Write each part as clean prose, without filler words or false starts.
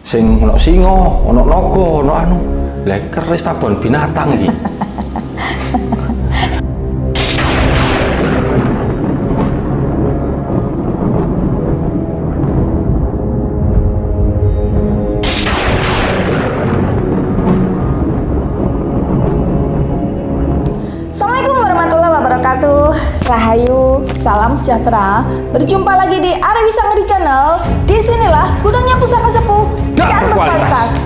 Sing ono singa, ono naga, ono anu. Lah keris tabon binatang iki. Assalamualaikum warahmatullahi wabarakatuh. Rahayu, salam sejahtera. Berjumpa lagi di Ari Bisa Ngeri Channel. Disinilah gudangnya pusaka sepuh dan berkualitas.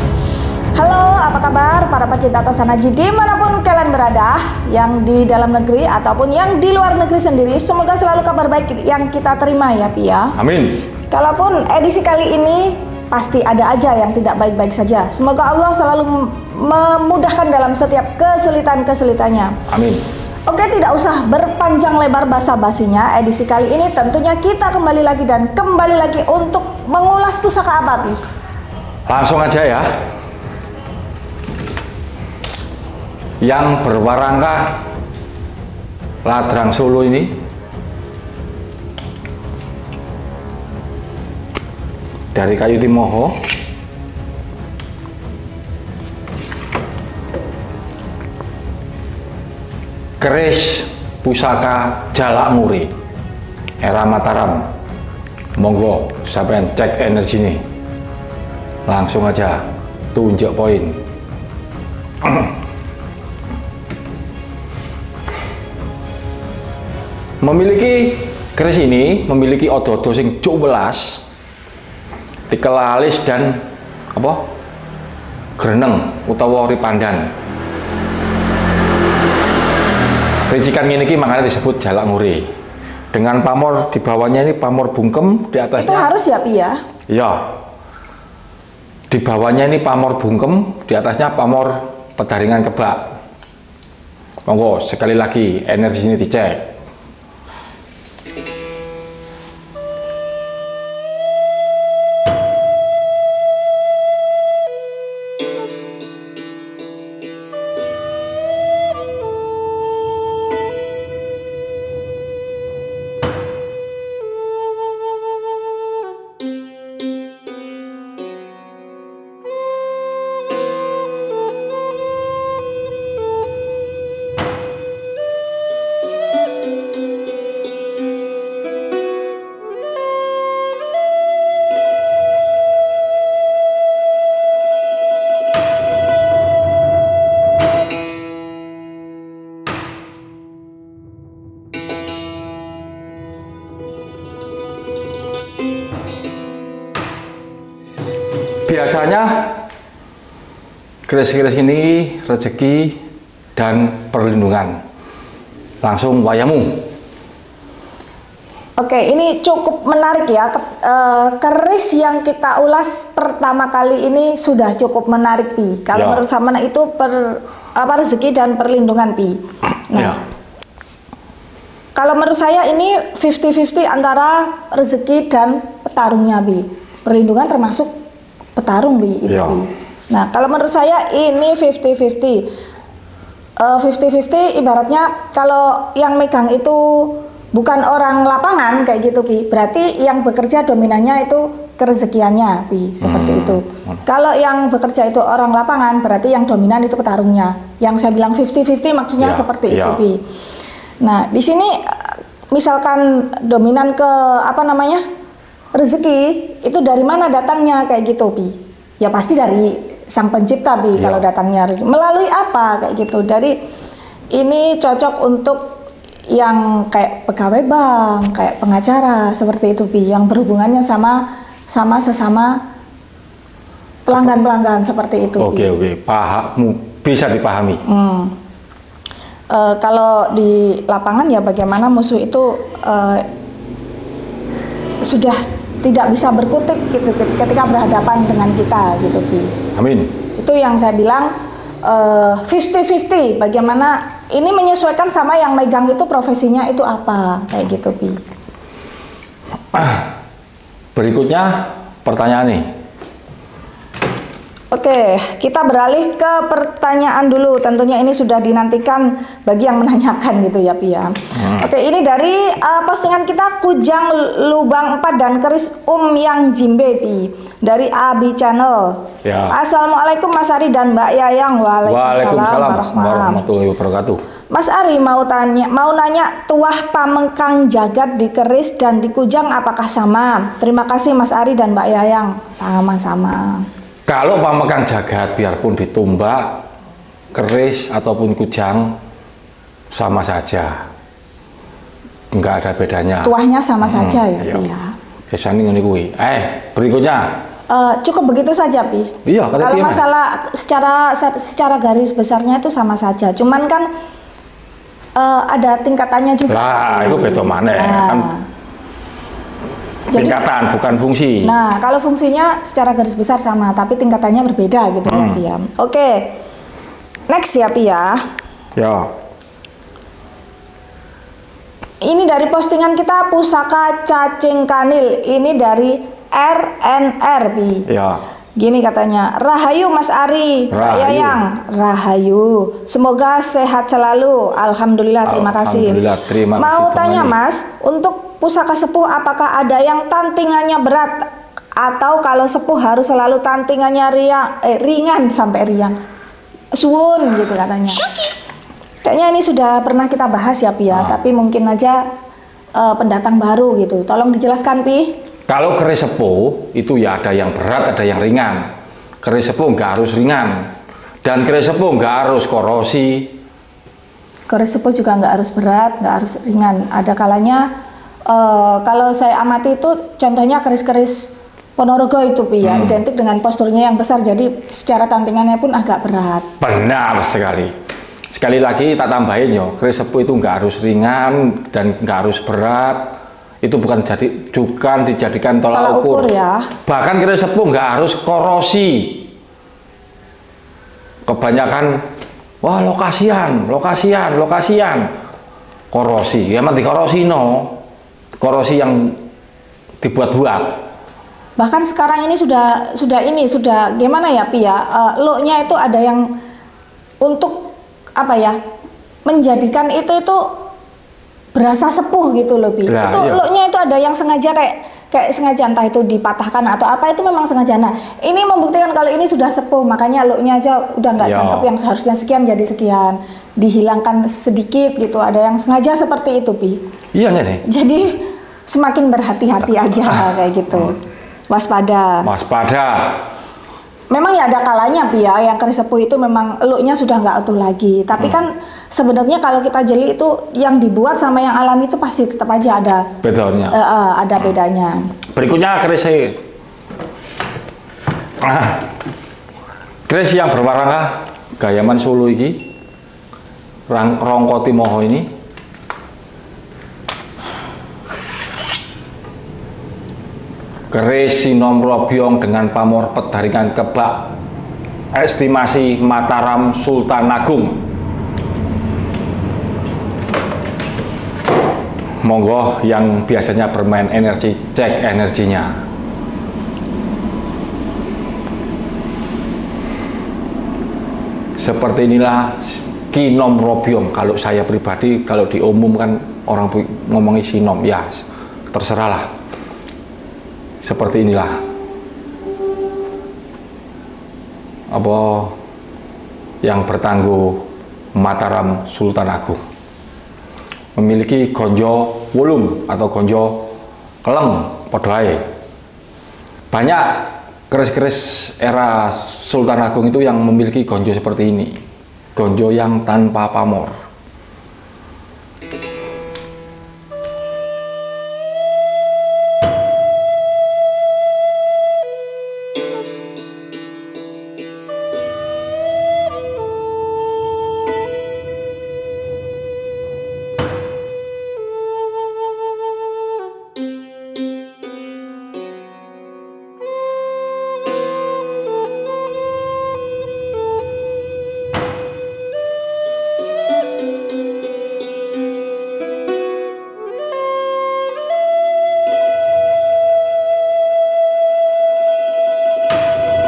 Halo, apa kabar para pecinta Tosanaji dimanapun kalian berada, yang di dalam negeri ataupun yang di luar negeri sendiri. Semoga selalu kabar baik yang kita terima ya, Pi ya. Amin. Kalaupun edisi kali ini pasti ada aja yang tidak baik-baik saja. Semoga Allah selalu memudahkan dalam setiap kesulitan-kesulitannya. Amin. Oke, tidak usah berpanjang lebar basa-basinya. Edisi kali ini tentunya kita kembali lagi untuk mengulas pusaka apa, Pi? Langsung aja ya. Yang berwarangka Ladrang Solo ini dari kayu timoho. Keris pusaka Jalak Nguri era Mataram. Monggo sampean cek energi ini. Langsung aja tunjuk poin. Memiliki keris ini memiliki odo-odo sing cuk welas, dikelalis dan apa? Greneng utawa ripandan. Ricikan ini makanya disebut Jalak Nguri. Dengan pamor di bawahnya ini pamor bungkem, di atasnya. Itu harus ya, Pi ya? Ya. Di bawahnya ini pamor bungkem, di atasnya pamor pedaringan kebak. Monggo sekali lagi energi ini dicek. Biasanya keris-keris ini rezeki dan perlindungan. Langsung wayamu. Oke, ini cukup menarik ya. Keris yang kita ulas pertama kali ini sudah cukup menarik, Pi. Kalau menurut Samana itu rezeki dan perlindungan, Pi. Nah, kalau menurut saya ini 50-50 antara rezeki dan petarungnya, Pi. Perlindungan termasuk petarung, Bi, itu, Bi. Nah, kalau menurut saya ini 50-50. 50-50 ibaratnya kalau yang megang itu bukan orang lapangan kayak gitu, Bi. Berarti yang bekerja dominannya itu kerezekiannya, Bi, seperti itu. Kalau yang bekerja itu orang lapangan, berarti yang dominan itu petarungnya. Yang saya bilang 50-50 maksudnya seperti itu, Bi. Nah, di sini misalkan dominan ke apa namanya? Rezeki itu dari mana datangnya kayak gitu, Pi? Ya pasti dari Sang Pencipta, Pi. Kalau datangnya melalui apa kayak gitu. Dari ini cocok untuk yang kayak pegawai bank, kayak pengacara seperti itu, Pi. Yang berhubungannya sama sesama pelanggan-pelanggan seperti itu. Oke, pahammu bisa dipahami. Kalau di lapangan ya bagaimana musuh itu sudah tidak bisa berkutik gitu ketika berhadapan dengan kita gitu, Pi. Amin. Itu yang saya bilang 50-50. Bagaimana ini menyesuaikan sama yang megang itu profesinya itu apa kayak gitu, Pi. Berikutnya pertanyaan nih. Oke, kita beralih ke pertanyaan dulu. Tentunya ini sudah dinantikan bagi yang menanyakan gitu ya, Pi ya. Oke, ini dari postingan kita Kujang Lubang 4 dan keris Yang Jimbe, Pi. Dari Abi Channel. Ya. Assalamualaikum Mas Ari dan Mbak Yayang. Waalaikumsalam warahmatullahi wabarakatuh. Mas Ari mau nanya tuah pamengkang jagat di keris dan di kujang apakah sama? Terima kasih Mas Ari dan Mbak Yayang. Sama-sama. Kalau pamengkang jagat biarpun ditumbak, keris ataupun kujang sama saja, nggak ada bedanya. Tuahnya sama saja ya, iya. Pi ya. Kesani ngene kuwi. Berikutnya. Cukup begitu saja, Pi. Iya, kalau masalah secara garis besarnya itu sama saja. Cuman kan ada tingkatannya juga. Lah, itu beda maneh kan. Tingkatan bukan fungsi. Nah, kalau fungsinya secara garis besar sama, tapi tingkatannya berbeda gitu ya, Pi ya. Oke. Next ya, Pi ya. Ya. Ini dari postingan kita Pusaka Cacing Kanil. Ini dari RNR, Pi. Ya. Gini katanya, Rahayu Mas Ari, Mbak Yayang, Rahayu. Semoga sehat selalu. Alhamdulillah, terima kasih. Terima Mau kasih tanya Mas, untuk pusaka sepuh apakah ada yang tantingannya berat atau kalau sepuh harus selalu tantingannya ringan sampai riang? Suwun gitu katanya. Kayaknya ini sudah pernah kita bahas ya, Pi ya, tapi mungkin aja pendatang baru gitu. Tolong dijelaskan, Pi. Kalau keris sepuh itu ya ada yang berat, ada yang ringan. Keris sepuh nggak harus ringan, dan keris sepuh nggak harus korosi. Keris sepuh juga nggak harus berat, nggak harus ringan. Ada kalanya kalau saya amati itu contohnya keris-keris Ponorogo itu, Pi ya, identik dengan posturnya yang besar, jadi secara tantingannya pun agak berat. Benar sekali. Sekali lagi tak tambahin yo, keris sepuh itu nggak harus ringan dan nggak harus berat. Itu bukan dijadikan tolak ukur ya. Bahkan keris sepuh nggak harus korosi. Kebanyakan wah lokasian korosi ya, mati korosi korosi yang dibuat-buat. Bahkan sekarang ini sudah gimana ya, Pi ya, looknya itu ada yang untuk apa ya, menjadikan itu berasa sepuh gitu loh, Pi. Nah, itu iya. looknya itu ada yang sengaja kayak sengaja, entah itu dipatahkan atau apa, itu memang sengaja. Nah, ini membuktikan kalau ini sudah sepuh, makanya looknya aja udah nggak cakep, yang seharusnya sekian jadi sekian, dihilangkan sedikit gitu. Ada yang sengaja seperti itu, Pi. Iya nih. Jadi semakin berhati-hati aja kayak gitu. Waspada. Memang ya ada kalanya, Pi ya, yang keris sepuh itu memang looknya sudah nggak utuh lagi. Tapi kan sebenarnya kalau kita jeli itu yang dibuat sama yang alami itu pasti tetap aja ada bedanya. Ada bedanya. Berikutnya keris keris yang berwarna Gayaman Solo ini, Rongko Timoho ini. Keris Sinom Robyong dengan pamor pedaringan kebak, estimasi Mataram Sultan Agung. Monggo yang biasanya bermain energi, cek energinya. Seperti inilah Kinom Robyong. Kalau saya pribadi, kalau diumumkan orang ngomongin Sinom, ya terserahlah. Seperti inilah apa yang bertangguh Mataram Sultan Agung. Memiliki gonjo wulung atau gonjo keleng podoai. Banyak keris-keris era Sultan Agung itu yang memiliki gonjo seperti ini, gonjo yang tanpa pamor.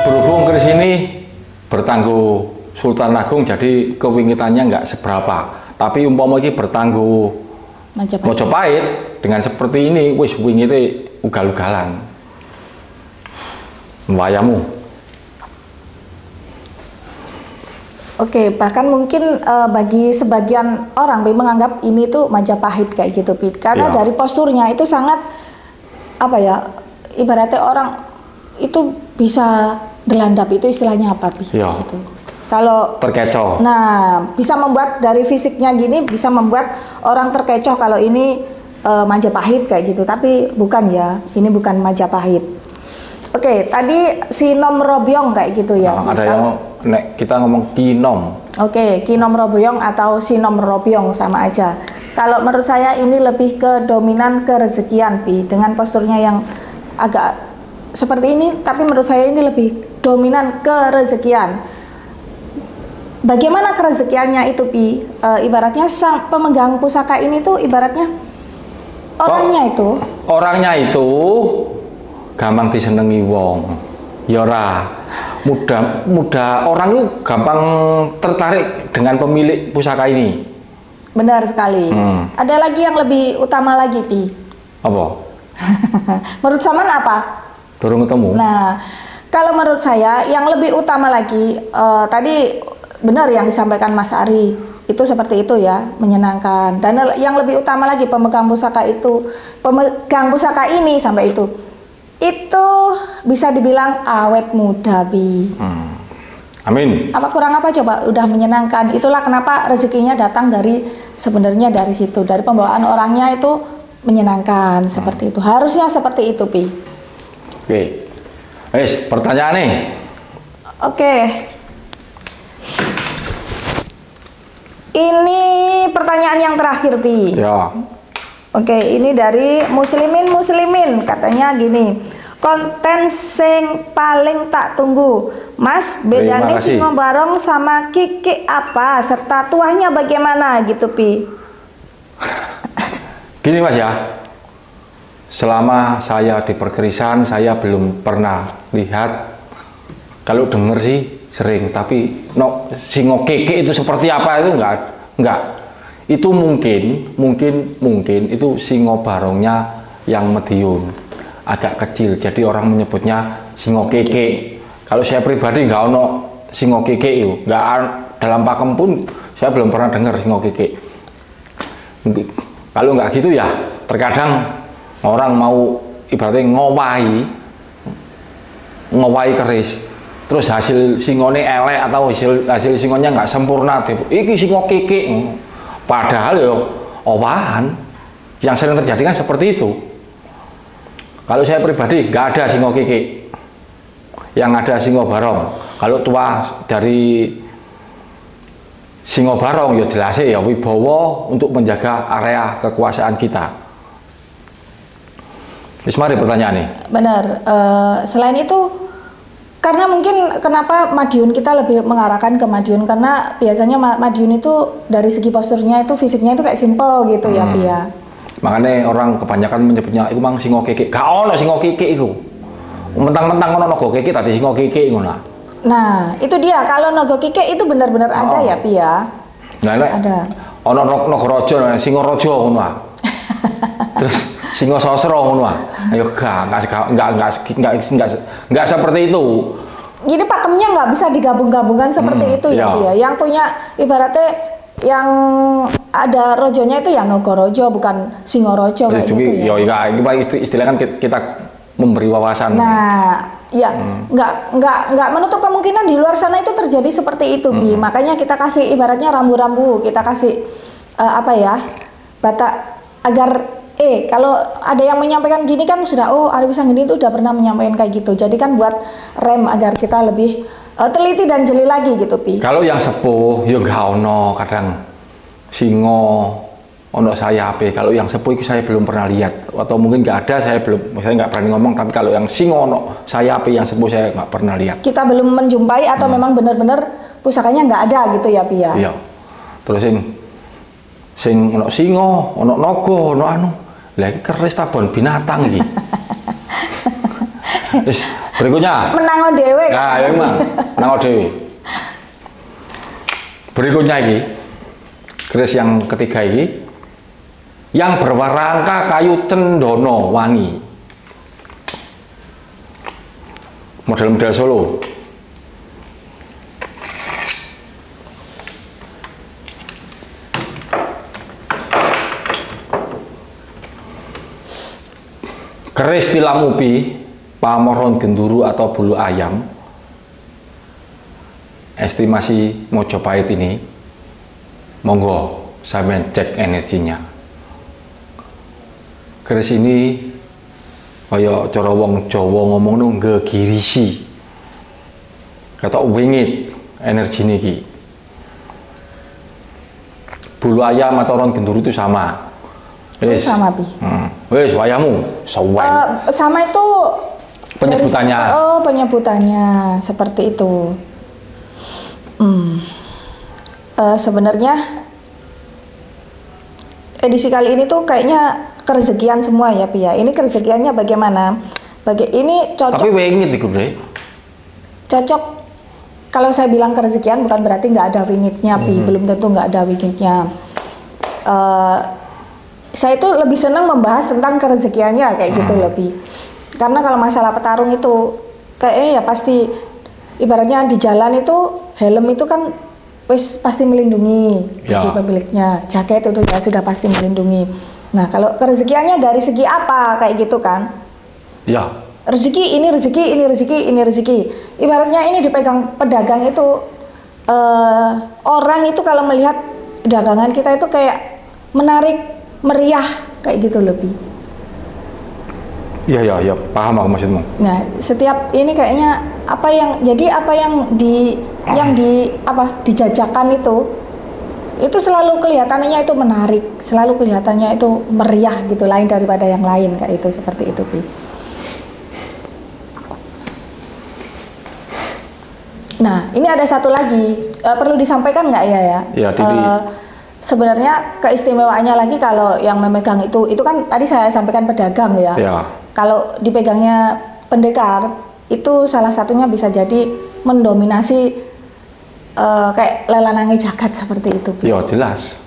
Berhubung keris ini bertangguh Sultan Agung, jadi kewingitannya nggak seberapa. Tapi umpama iki bertangguh Majapahit dengan seperti ini, wis wingite ugal-ugalan. Wayamu. Oke, bahkan mungkin bagi sebagian orang menganggap ini tuh Majapahit kayak gitu, Pi. Karena dari posturnya itu sangat apa ya? Ibaratnya orang itu bisa gelandap, itu istilahnya apa, Pi? Gitu. Kalau terkecoh. Nah, bisa membuat dari fisiknya gini bisa membuat orang terkecoh kalau ini Majapahit kayak gitu. Tapi bukan ya, ini bukan Majapahit. Oke, tadi Sinom Robyong kayak gitu ya. Ada yang kita ngomong Kinom. Oke, Kinom Robyong atau Sinom Robyong sama aja. Kalau menurut saya ini lebih ke dominan kerezekian, Pi. Dengan posturnya yang agak seperti ini, tapi menurut saya ini lebih dominan kerezekian. Bagaimana kerezekiannya itu, Pi? Ibaratnya sang pemegang pusaka ini tuh ibaratnya orangnya itu gampang disenengi wong. Yora mudah orang itu gampang tertarik dengan pemilik pusaka ini. Benar sekali. Ada lagi yang lebih utama lagi, Pi. Apa? Menurut Saman apa? Turun ketemu. Nah, kalau menurut saya yang lebih utama lagi tadi benar yang disampaikan Mas Ari, itu seperti itu ya, menyenangkan. Dan yang lebih utama lagi pemegang pusaka ini sampai itu bisa dibilang awet muda, Bi. Amin. Apa kurang apa coba, udah menyenangkan. Itulah kenapa rezekinya datang sebenarnya dari situ, dari pembawaan orangnya itu menyenangkan seperti itu. Harusnya seperti itu, Pi. Oke. Pertanyaan nih. Oke. Ini pertanyaan yang terakhir, Pi. Ya. Oke, ini dari muslimin katanya gini. Konten sing paling tak tunggu, Mas, bedanya Singo Barong sama Kiki apa, serta tuahnya bagaimana gitu, Pi? Gini, Mas ya. Selama saya di perkerisan, saya belum pernah lihat. Kalau denger sih sering, tapi Singo Keke itu seperti apa itu enggak. Itu mungkin itu Singo Barongnya yang medium, agak kecil, jadi orang menyebutnya Singo Keke. Kalau saya pribadi nggak ono Singo Keke itu, nggak dalam pakem pun saya belum pernah dengar Singo Keke. Kalau nggak gitu ya, terkadang orang mau ibaratnya ngowahi keris, terus hasil singone elek atau hasil singonya nggak sempurna, iki Singo Keke. Padahal ya owahan. Yang sering terjadi kan seperti itu. Kalau saya pribadi nggak ada Singo Keke, yang ada Singo Barong. Kalau tua dari Singo Barong ya jelasnya ya wibowo untuk menjaga area kekuasaan kita. Mari pertanyaannya. Benar. Selain itu, karena mungkin kenapa Madiun kita lebih mengarahkan ke Madiun, karena biasanya Madiun itu dari segi posturnya itu fisiknya itu kayak simple gitu ya, Pia. Makanya orang kebanyakan menyebutnya itu mang Singo Keke. Gak ono Singo Keke itu. Mentang-mentang ono Nogo Keke tadi Singo Keke itu. Nah, itu dia. Kalau Nogo Keke itu benar-benar ada ya, Pia. Nah, ada. Ono Nogo Rojo, Singo Rojo ngono. Terus Singo Sosro ngono. Ayo enggak seperti itu. Jadi pakemnya nggak bisa digabung-gabungkan seperti itu ya, Pia. Yang punya ibaratnya yang ada rojonya itu ya Nogo Rojo, bukan Singo Rojo kayak gitu ya. Itu istilah kan kita memberi wawasan. Nah, ya nggak menutup kemungkinan di luar sana itu terjadi seperti itu, Bi. Makanya kita kasih ibaratnya rambu-rambu, kita kasih bata agar kalau ada yang menyampaikan gini kan sudah Ari Wisanggeni itu udah pernah menyampaikan kayak gitu. Jadi kan buat rem agar kita lebih teliti dan jeli lagi gitu, Pi. Kalau yang sepuh ya gak ono, kadang Singo ono sayape. Kalau yang sepuh itu saya belum pernah lihat, atau mungkin nggak ada, saya nggak berani ngomong. Tapi kalau yang Singo ono sayape yang sepuh saya nggak pernah lihat. Kita belum menjumpai atau memang benar-benar pusakanya nggak ada gitu ya, Pi ya. Iya. Terus sing ono Singo, ono Nogo, ono anu. Lagi keris tabon binatang iki. Terus berikutnya menango dewe. Nah, ya memang menango dewe. Berikutnya ini, keris yang ketiga ini, yang berwarangka kayu cendono wangi. Model-model Solo. Keris tilamupi, pamoron genduru atau bulu ayam. Estimasi Mojopahit ini, monggo sampean cek energinya. Keris ini kaya cara wong Jawa ngomong nu gegirisi. Kata wingit energi niki. Bulu ayam atau ron genduru itu sama. Wis. Sama Pi. Wis wayahmu sawen. Sama itu Penyebutannya. Oh, penyebutannya seperti itu. Sebenarnya edisi kali ini tuh kayaknya kerezekian semua ya Pi ya. Ini kerezekiannya bagaimana? Ini cocok. Tapi wingit iku, Bre. Cocok. Kalau saya bilang kerezekian bukan berarti nggak ada wingitnya Pi. Belum tentu nggak ada wingitnya. Saya itu lebih senang membahas tentang kerezekiannya kayak gitu lebih. Karena kalau masalah petarung itu kayaknya ya pasti ibaratnya di jalan itu helm itu kan wis pasti melindungi bagi pemiliknya, jaket itu ya sudah pasti melindungi. Nah kalau kerezekiannya dari segi apa kayak gitu kan? Ya. Rezeki ini rezeki, ini rezeki, ini rezeki. Ibaratnya ini dipegang pedagang itu orang itu kalau melihat dagangan kita itu kayak menarik, meriah kayak gitu lebih. Iya, paham aku maksudmu. Nah, setiap ini kayaknya apa yang dijajakan itu selalu kelihatannya itu menarik, selalu kelihatannya itu meriah gitu, lain daripada yang lain kayak itu, seperti itu, Pi. Nah, ini ada satu lagi perlu disampaikan nggak ya? Ya, sebenarnya keistimewaannya lagi kalau yang memegang itu kan tadi saya sampaikan pedagang ya. Kalau dipegangnya pendekar itu salah satunya bisa jadi mendominasi kayak lelanangi jagat seperti itu. Ya jelas.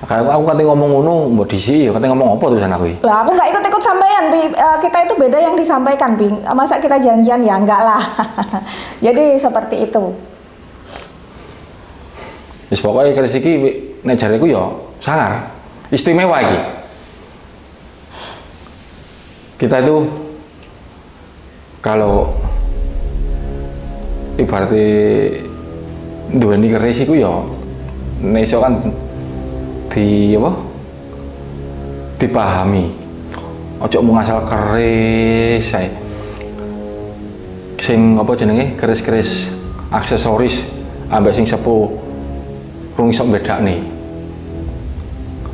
Kalau aku katanya ngomong ngono mbok disi, katanya ngomong apa tulisan aku? Lah aku nggak ikut-ikut sampean, Bi. Kita itu beda yang disampaikan, Bi. Masa kita janjian ya enggak lah. Jadi seperti itu. Wis pokoke keris iki nek jareku ya sangar, istimewa iki. Kita itu kalau ibaratnya duweni keris iku ya nek iso kan dipahami. Ojo mung asal keris ae. Sing apa jenenge keris-keris aksesoris ambek sing sepuh rung iso bedakne.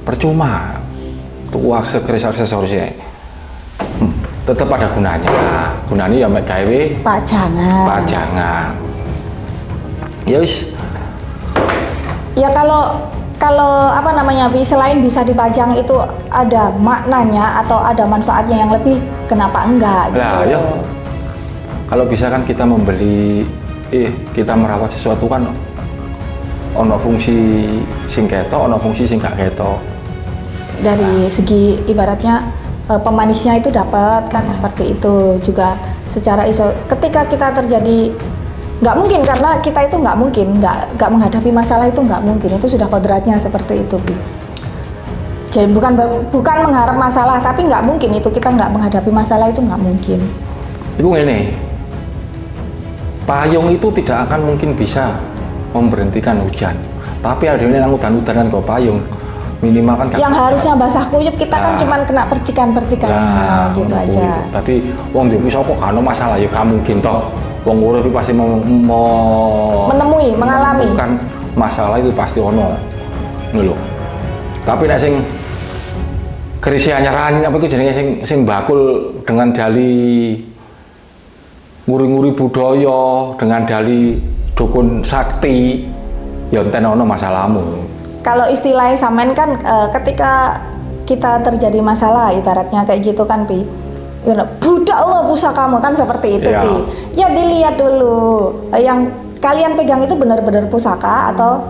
Percuma tuku keris aksesoris ae. Tetap ada gunanya. Gunanya ya mek gawe pajangan. Ya wis. Ya kalau apa namanya, Bi, selain bisa dipajang itu ada maknanya atau ada manfaatnya yang lebih, kenapa enggak gitu. Nah, ya. Kalau bisa kan kita membeli kita merawat sesuatu kan ono fungsi sing ketok, ono fungsi sing gak ketok. Dari segi ibaratnya pemanisnya itu dapat kan, seperti itu juga secara ketika kita terjadi nggak mungkin, karena kita itu nggak mungkin nggak menghadapi masalah itu, nggak mungkin, itu sudah kodratnya seperti itu, Bi. Jadi bukan mengharap masalah, tapi nggak mungkin itu kita nggak menghadapi masalah, itu nggak mungkin. Itu ini payung itu tidak akan mungkin bisa memberhentikan hujan, tapi ada yang udan-udanan kok payung minimal kan yang harusnya basah kuyup kita kan cuman kena percikan-percikan gitu aja. Tapi wong dhewe sapa kan masalah ya gak mungkin toh. Wong urip pasti mengalami kan masalah itu pasti ono. Ngono lho. Tapi nek sing keris anyaran apa iku jenenge sing bakul dengan dali nguri-nguri budaya, dengan dali dukun sakti, ya enten ono masalahmu. Kalau istilahnya samen kan ketika kita terjadi masalah ibaratnya kayak gitu kan, Pi. Budak Allah pusakamu kan seperti itu, Pi. Ya dilihat dulu yang kalian pegang itu benar-benar pusaka atau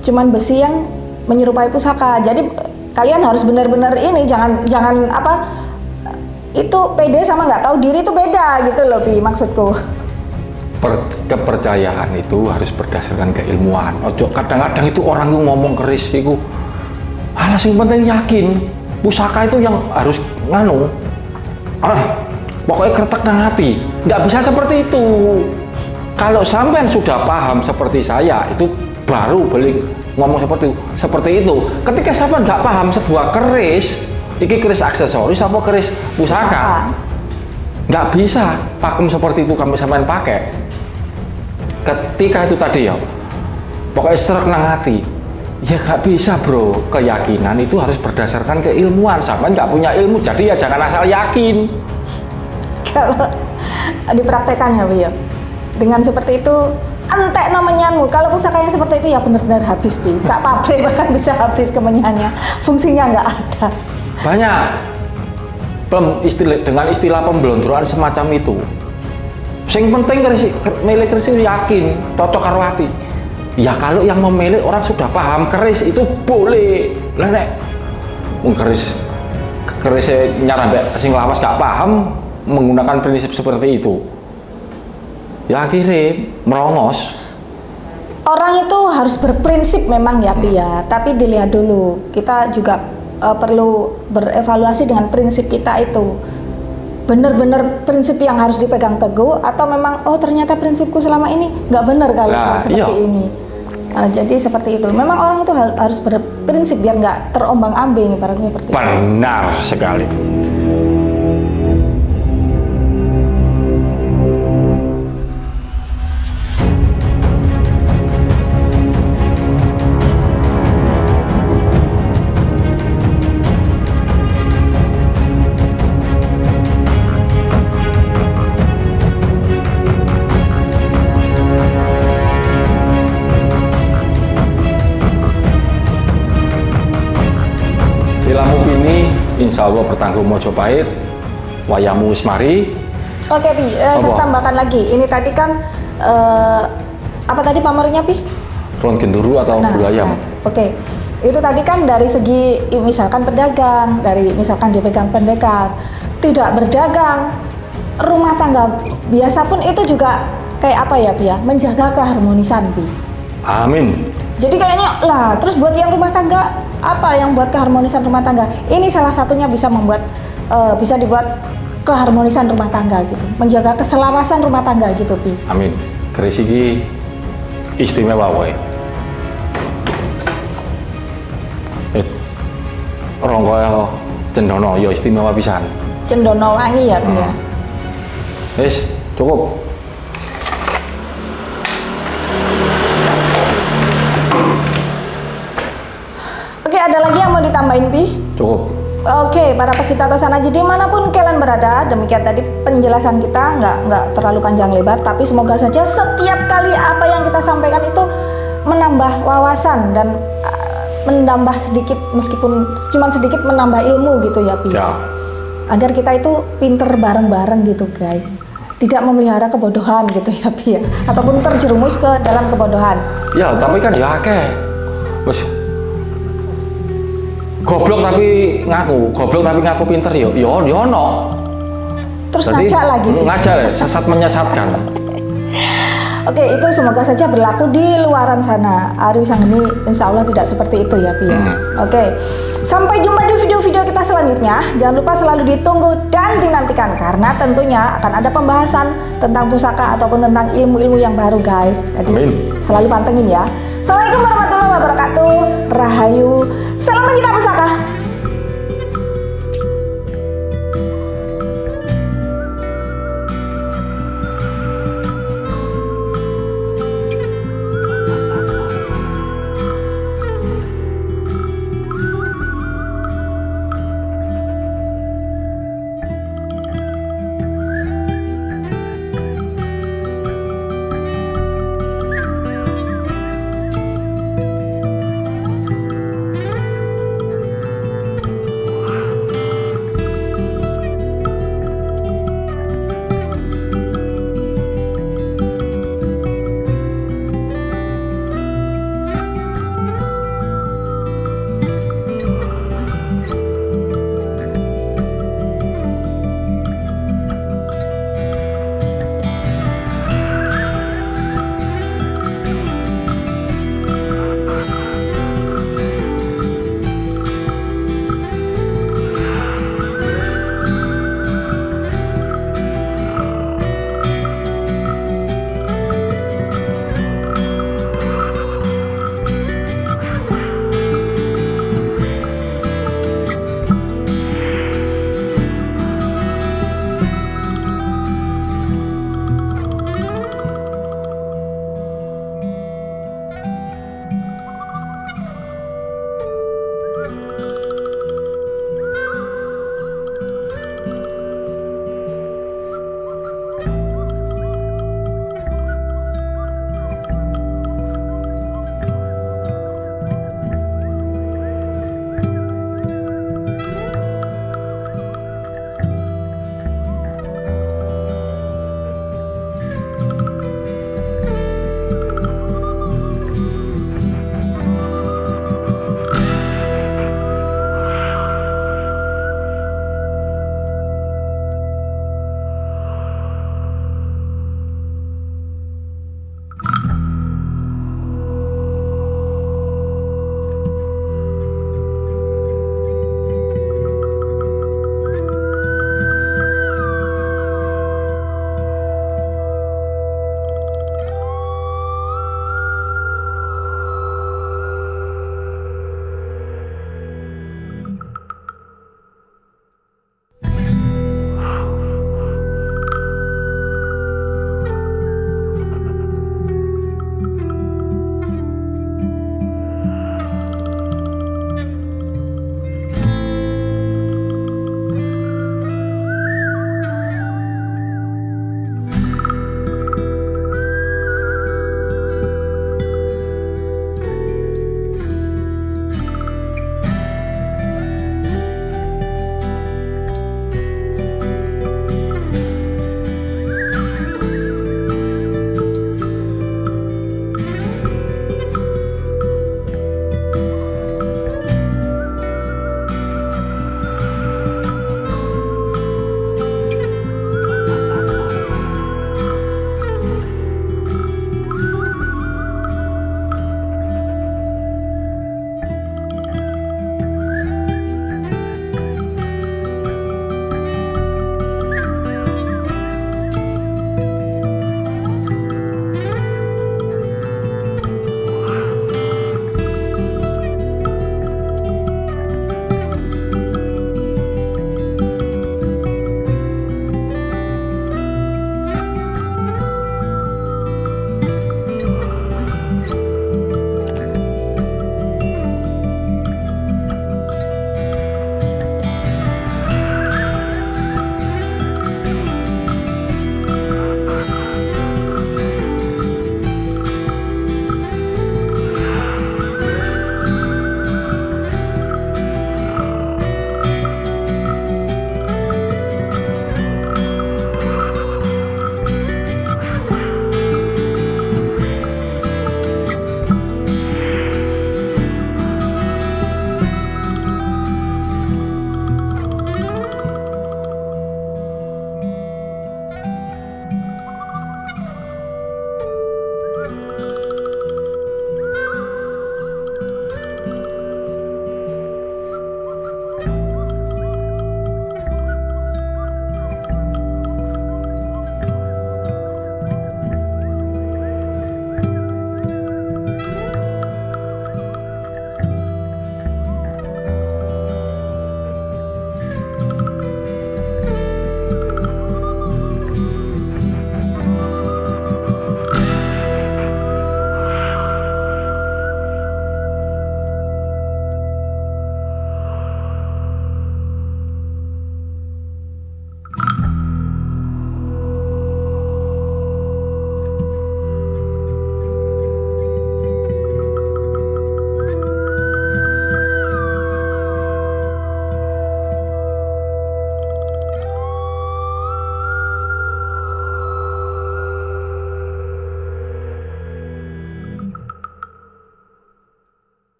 cuman besi yang menyerupai pusaka. Jadi kalian harus benar-benar ini, jangan apa itu pede sama nggak tahu diri itu beda gitu loh, Pi, maksudku. Kepercayaan itu harus berdasarkan keilmuan. Ojo kadang-kadang itu orang yang ngomong keris itu alah sing penting yakin. Pusaka itu yang harus nganu. Pokoknya kretek nang hati. Nggak bisa seperti itu. Kalau sampean sudah paham seperti saya, itu baru boleh ngomong seperti itu. Ketika sampean nggak paham sebuah keris, iki keris aksesoris apa keris pusaka, nggak bisa pakem seperti itu kami sampean pakai. Ketika itu tadi ya, pokoknya serak nang hati, ya nggak bisa bro. Keyakinan itu harus berdasarkan keilmuan. Sampean nggak punya ilmu, jadi ya jangan asal yakin. Kalau dipraktekannya, ya, dengan seperti itu, entek nomenyanmu. Kalau pusaka yang seperti itu ya benar-benar habis, Bi. Sak pabrik bahkan bisa habis kemenyannya, fungsinya nggak ada. Banyak dengan istilah pembelontoran semacam itu. Yang penting milik keris itu yakin, cocok karo hati. Ya kalau yang memilih orang sudah paham keris itu boleh. Lah nek keris nyarang sing lawas gak paham menggunakan prinsip seperti itu, ya akhirnya merongos. Orang itu harus berprinsip memang ya, Pi, ya. Tapi dilihat dulu, kita juga perlu berevaluasi dengan prinsip kita itu. Benar-benar prinsip yang harus dipegang teguh atau memang oh ternyata prinsipku selama ini nggak benar kalau seperti ini. Jadi seperti itu. Memang orang itu harus berprinsip biar nggak terombang-ambing ibaratnya seperti itu. Benar sekali. Insya Allah bertanggung Mojopahit, wayamu Wismari. Oke, Pi, saya tambahkan lagi. Ini tadi kan apa tadi pamornya, Pi? Klon genduru atau bulu ayam. Oke. Itu tadi kan dari segi misalkan pedagang, dari misalkan dipegang pendekar, tidak berdagang, rumah tangga biasa pun itu juga kayak apa ya, Pi, ya? Menjaga keharmonisan, Pi. Amin. Jadi kayaknya lah, terus buat yang rumah tangga, apa yang buat keharmonisan rumah tangga? Ini salah satunya bisa membuat, bisa dibuat keharmonisan rumah tangga gitu, menjaga keselarasan rumah tangga gitu, Pi. Amin. Keris iki istimewa wae. Rongko cendono ya istimewa pisan. Cendono wangi ya, Pi, ya. Wis, cukup. Oke, ada lagi yang mau ditambahin, Pi? Cukup. Oke, para pecinta Tosanaji dimanapun kalian berada, demikian tadi penjelasan kita nggak terlalu panjang lebar, tapi semoga saja setiap kali apa yang kita sampaikan itu menambah wawasan dan menambah sedikit, meskipun cuma sedikit menambah ilmu gitu ya, Pi. Ya. Agar kita itu pinter bareng-bareng gitu, guys. Tidak memelihara kebodohan gitu ya, Pi, ya. Ataupun terjerumus ke dalam kebodohan. Ya, tapi kan ya akeh. Wes goblok tapi ngaku pinter yo ono. Terus ngajak lagi. Ngajak ya, sesat menyesatkan. Oke, itu semoga saja berlaku di luaran sana. Ari Wisanggeni insya Allah tidak seperti itu ya, Pi. Oke, sampai jumpa di video-video kita selanjutnya. Jangan lupa selalu ditunggu dan dinantikan karena tentunya akan ada pembahasan tentang pusaka ataupun tentang ilmu-ilmu yang baru, guys. Jadi selalu pantengin ya. Assalamualaikum warahmatullahi wabarakatuh. Rahayu. Salam kita pusaka.